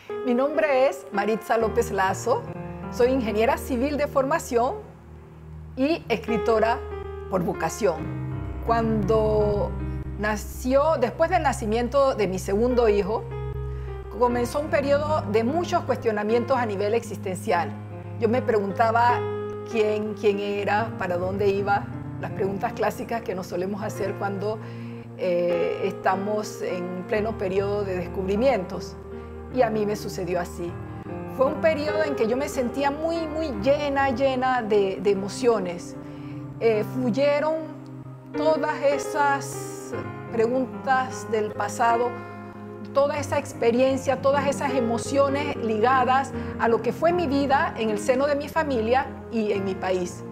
Mi nombre es Maritza López Lazo, soy ingeniera civil de formación y escritora por vocación. Cuando nació, después del nacimiento de mi segundo hijo, comenzó un periodo de muchos cuestionamientos a nivel existencial. Yo me preguntaba quién era, para dónde iba, las preguntas clásicas que nos solemos hacer cuando estamos en pleno periodo de descubrimientos. Y a mí me sucedió así. Fue un periodo en que yo me sentía muy llena de emociones. Fluyeron todas esas preguntas del pasado, toda esa experiencia, todas esas emociones ligadas a lo que fue mi vida en el seno de mi familia y en mi país.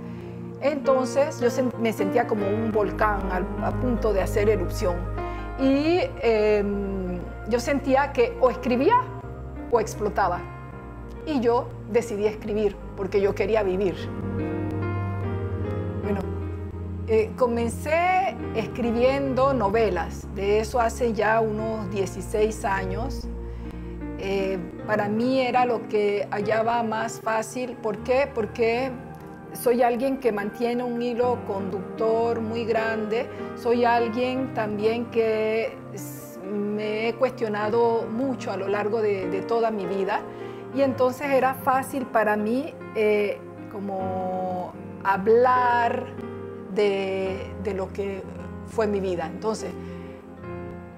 Entonces yo me sentía como un volcán a punto de hacer erupción. Y yo sentía que o escribía o explotaba. Y yo decidí escribir porque yo quería vivir. Bueno, comencé escribiendo novelas. De eso hace ya unos 16 años. Para mí era lo que hallaba más fácil. ¿Por qué? Porque soy alguien que mantiene un hilo conductor muy grande. Soy alguien también que me he cuestionado mucho a lo largo de toda mi vida. Y entonces era fácil para mí como hablar de lo que fue mi vida. Entonces,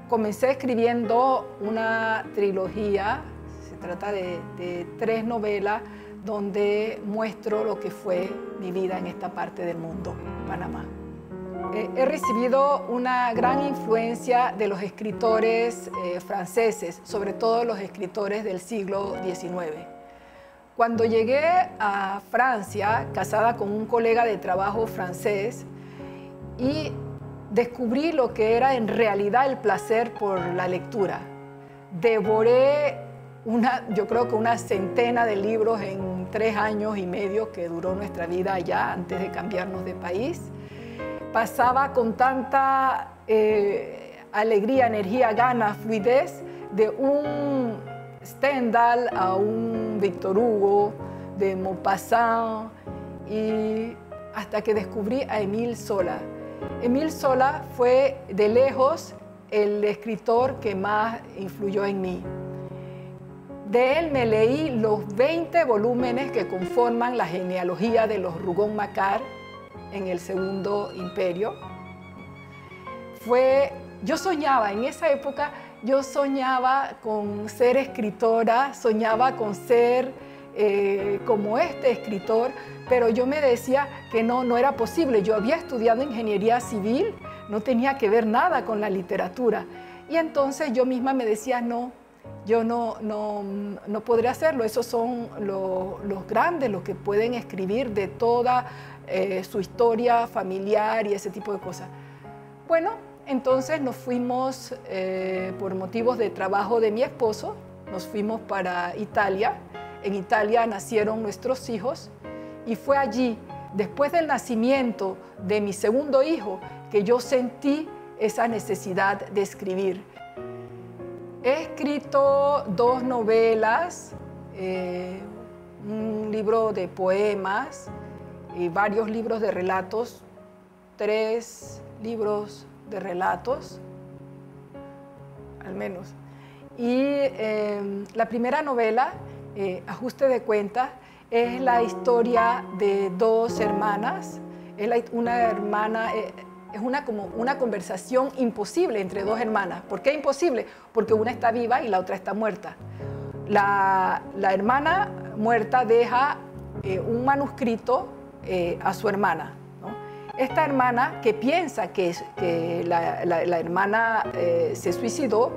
comencé escribiendo una trilogía, se trata de 3 novelas, donde muestro lo que fue mi vida en esta parte del mundo, Panamá. He recibido una gran influencia de los escritores franceses, sobre todo los escritores del siglo XIX. Cuando llegué a Francia, casada con un colega de trabajo francés, y descubrí lo que era en realidad el placer por la lectura. Devoré yo creo que una centena de libros en 3 años y medio que duró nuestra vida allá antes de cambiarnos de país. Pasaba con tanta alegría, energía, ganas, fluidez de un Stendhal a un Victor Hugo, de Maupassant, y hasta que descubrí a Émile Zola. Émile Zola fue de lejos el escritor que más influyó en mí. De él me leí los 20 volúmenes que conforman la genealogía de los Rougon-Macquart en el Segundo Imperio. Yo soñaba, en esa época, yo soñaba con ser escritora, soñaba con ser como este escritor, pero yo me decía que no era posible. Yo había estudiado ingeniería civil, no tenía que ver nada con la literatura. Y entonces yo misma me decía, no, yo no podré hacerlo. Esos son los grandes, los que pueden escribir de toda su historia familiar y ese tipo de cosas. Bueno, entonces nos fuimos, por motivos de trabajo de mi esposo, nos fuimos para Italia. En Italia nacieron nuestros hijos y fue allí, después del nacimiento de mi segundo hijo, que yo sentí esa necesidad de escribir. He escrito 2 novelas, un libro de poemas y varios libros de relatos, 3 libros de relatos, al menos. Y la primera novela, Ajuste de Cuentas, es la historia de 2 hermanas. Es como una conversación imposible entre 2 hermanas. ¿Por qué imposible? Porque una está viva y la otra está muerta. La hermana muerta deja un manuscrito a su hermana, ¿no? Esta hermana, que piensa que la hermana se suicidó,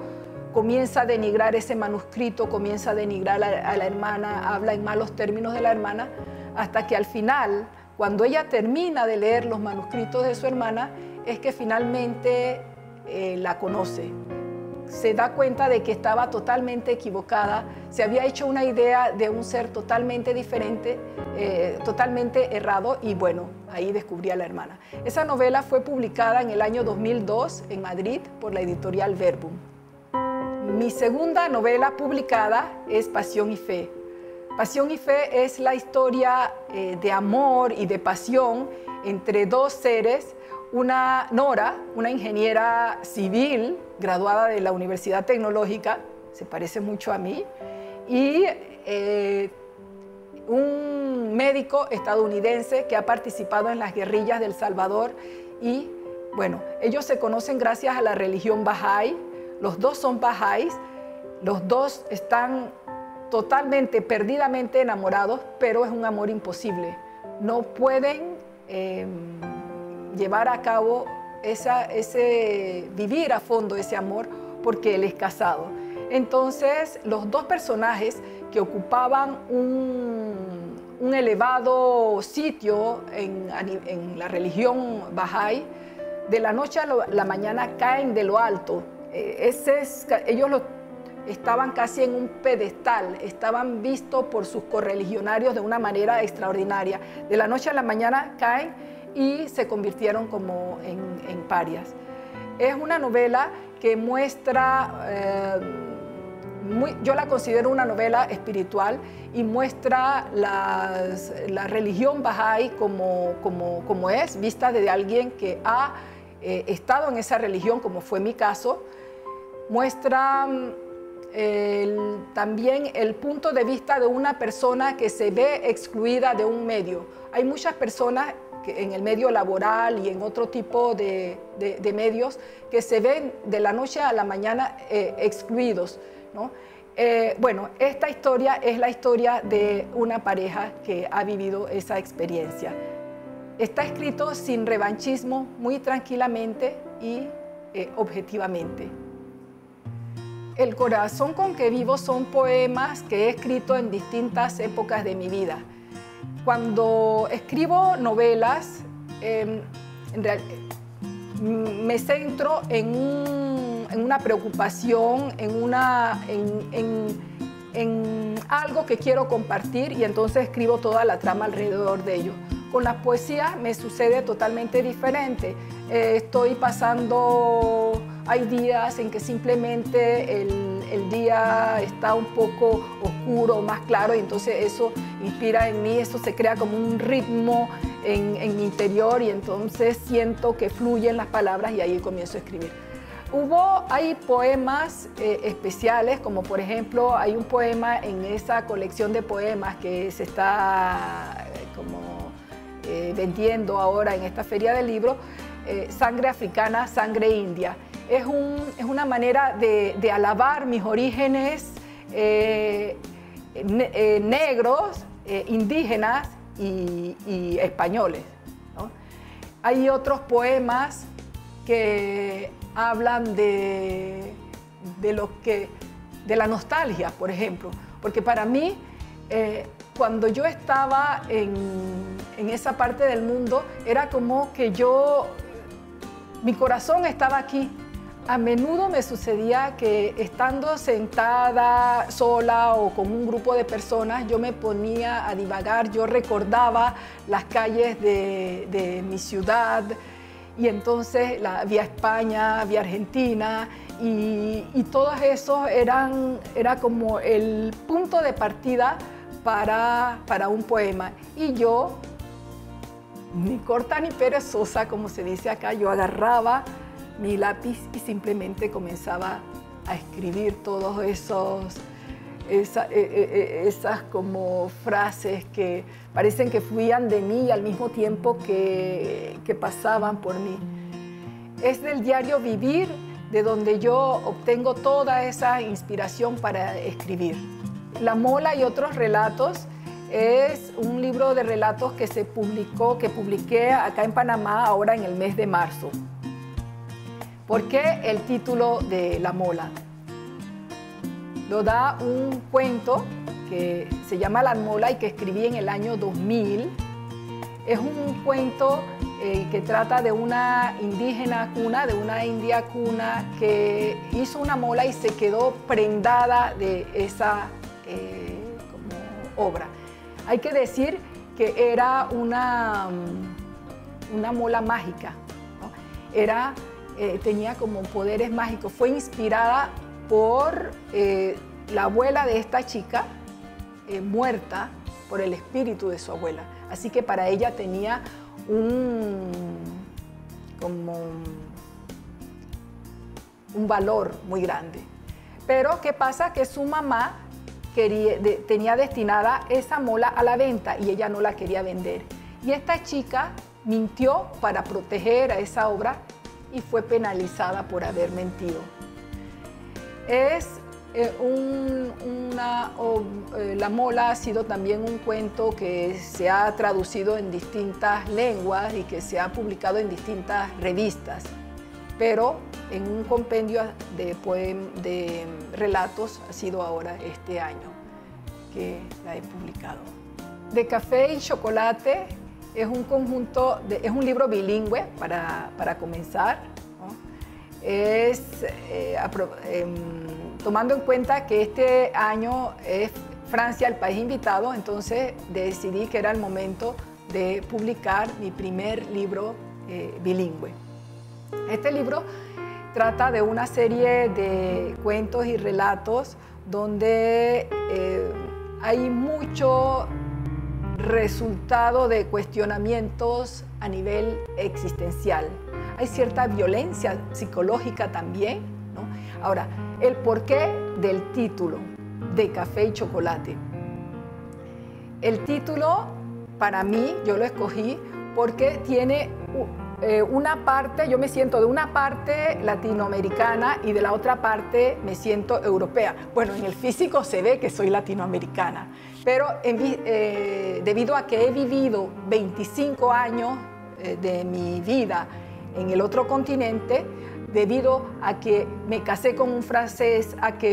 comienza a denigrar ese manuscrito, comienza a denigrar a la hermana, habla en malos términos de la hermana, hasta que al final, cuando ella termina de leer los manuscritos de su hermana, es que finalmente la conoce. Se da cuenta de que estaba totalmente equivocada, se había hecho una idea de un ser totalmente diferente, totalmente errado, y bueno, ahí descubrí a la hermana. Esa novela fue publicada en el año 2002 en Madrid por la editorial Verbum. Mi segunda novela publicada es Pasión y Fe. Pasión y Fe es la historia de amor y de pasión entre dos seres, una Nora, una ingeniera civil graduada de la Universidad Tecnológica, se parece mucho a mí, y un médico estadounidense que ha participado en las guerrillas del Salvador. Y bueno, ellos se conocen gracias a la religión Bahá'í. Los dos son Bahá'ís, los dos están totalmente, perdidamente enamorados, pero es un amor imposible. No pueden llevar a cabo vivir a fondo ese amor porque él es casado. Entonces, los dos personajes que ocupaban un elevado sitio en la religión Bahá'í, de la noche a la mañana caen de lo alto. Ellos estaban casi en un pedestal, estaban vistos por sus correligionarios de una manera extraordinaria. De la noche a la mañana caen y se convirtieron como en parias. Es una novela que muestra, yo la considero una novela espiritual y muestra la religión Bahá'í como es, vista desde alguien que ha estado en esa religión, como fue mi caso. Muestra también el punto de vista de una persona que se ve excluida de un medio. Hay muchas personas en el medio laboral y en otro tipo de medios que se ven de la noche a la mañana excluidos, ¿no? Bueno, esta historia es la historia de una pareja que ha vivido esa experiencia. Está escrito sin revanchismo, muy tranquilamente y objetivamente. El corazón con que vivo son poemas que he escrito en distintas épocas de mi vida. Cuando escribo novelas, me centro en una preocupación, en algo que quiero compartir, y entonces escribo toda la trama alrededor de ello. Con las poesías me sucede totalmente diferente. Hay días en que simplemente el día está un poco oscuro, más claro, y entonces eso inspira en mí, eso se crea como un ritmo en mi interior, y entonces siento que fluyen las palabras y ahí comienzo a escribir. Hay poemas especiales, como por ejemplo hay un poema en esa colección de poemas que se está vendiendo ahora en esta feria del libro, Sangre Africana, Sangre India. Es una manera de alabar mis orígenes negros, indígenas y españoles, ¿no? Hay otros poemas que hablan de la nostalgia, por ejemplo, porque para mí, cuando yo estaba en esa parte del mundo, era como que mi corazón estaba aquí. A menudo me sucedía que estando sentada sola o con un grupo de personas, yo me ponía a divagar, yo recordaba las calles de mi ciudad, y entonces vía España, vía Argentina, y todos esos era como el punto de partida para un poema. Y yo, ni corta ni perezosa, como se dice acá, yo agarraba mi lápiz y simplemente comenzaba a escribir todos esas como frases que parecen que fluían de mí y al mismo tiempo que pasaban por mí. Es del diario vivir de donde yo obtengo toda esa inspiración para escribir. La Mola y otros relatos es un libro de relatos que publiqué acá en Panamá ahora en el mes de marzo. ¿Por qué el título de La Mola? Lo da un cuento que se llama La Mola y que escribí en el año 2000. Es un cuento que trata de una indígena cuna, de una india cuna que hizo una mola y se quedó prendada de esa como obra. Hay que decir que era una mola mágica, ¿no? Tenía como poderes mágicos. Fue inspirada por la abuela de esta chica muerta por el espíritu de su abuela. Así que para ella tenía un valor muy grande. Pero ¿qué pasa? Que su mamá tenía destinada esa mola a la venta y ella no la quería vender. Y esta chica mintió para proteger a esa obra y fue penalizada por haber mentido. La mola ha sido también un cuento que se ha traducido en distintas lenguas y que se ha publicado en distintas revistas, pero en un compendio de relatos ha sido ahora este año que la he publicado. De Café y Chocolate es un conjunto, es un libro bilingüe para comenzar, ¿no? Tomando en cuenta que este año es Francia el país invitado, entonces decidí que era el momento de publicar mi primer libro bilingüe. Este libro trata de una serie de cuentos y relatos donde hay mucho resultado de cuestionamientos a nivel existencial. Hay cierta violencia psicológica también, ¿no? Ahora, el porqué del título de Café y Chocolate. El título, para mí, yo lo escogí porque tiene una parte, yo me siento de una parte latinoamericana y de la otra parte me siento europea. Bueno, en el físico se ve que soy latinoamericana, pero debido a que he vivido 25 años de mi vida en el otro continente, debido a que me casé con un francés, a que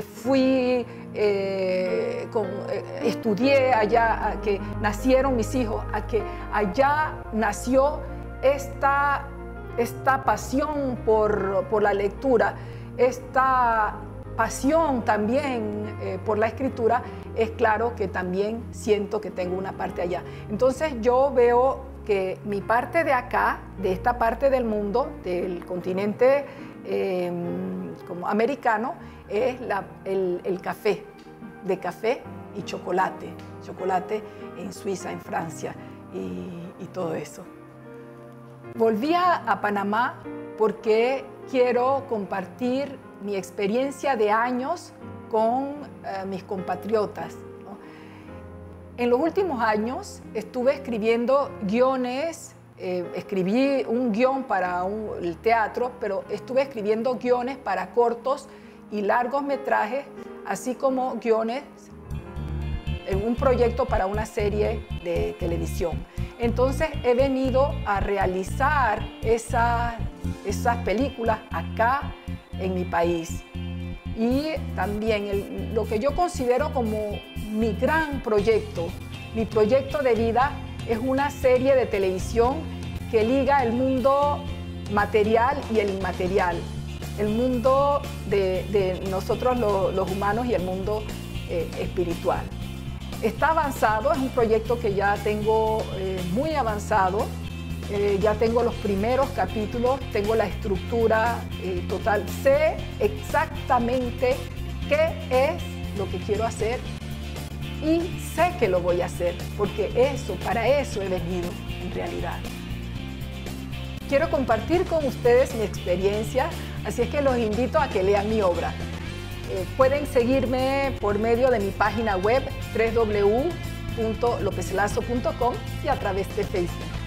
estudié allá, a que nacieron mis hijos, a que allá nació esta pasión por la lectura, esta pasión también por la escritura, es claro que también siento que tengo una parte allá. Entonces yo veo que mi parte de acá, de esta parte del mundo, del continente como americano, es el café, de café y chocolate, chocolate en Suiza, en Francia y todo eso. Volví a Panamá porque quiero compartir mi experiencia de años con mis compatriotas, ¿no? En los últimos años estuve escribiendo guiones, escribí un guión para el teatro, pero estuve escribiendo guiones para cortos y largos metrajes, así como guiones en un proyecto para una serie de televisión. Entonces he venido a realizar esas películas acá en mi país. Y también lo que yo considero como mi gran proyecto, mi proyecto de vida, es una serie de televisión que liga el mundo material y el inmaterial, el mundo de nosotros los humanos y el mundo espiritual. Está avanzado, es un proyecto que ya tengo muy avanzado, ya tengo los primeros capítulos, tengo la estructura total, sé exactamente qué es lo que quiero hacer y sé que lo voy a hacer, porque para eso he venido en realidad. Quiero compartir con ustedes mi experiencia, así es que los invito a que lean mi obra. Pueden seguirme por medio de mi página web www.lopezlazo.com y a través de Facebook.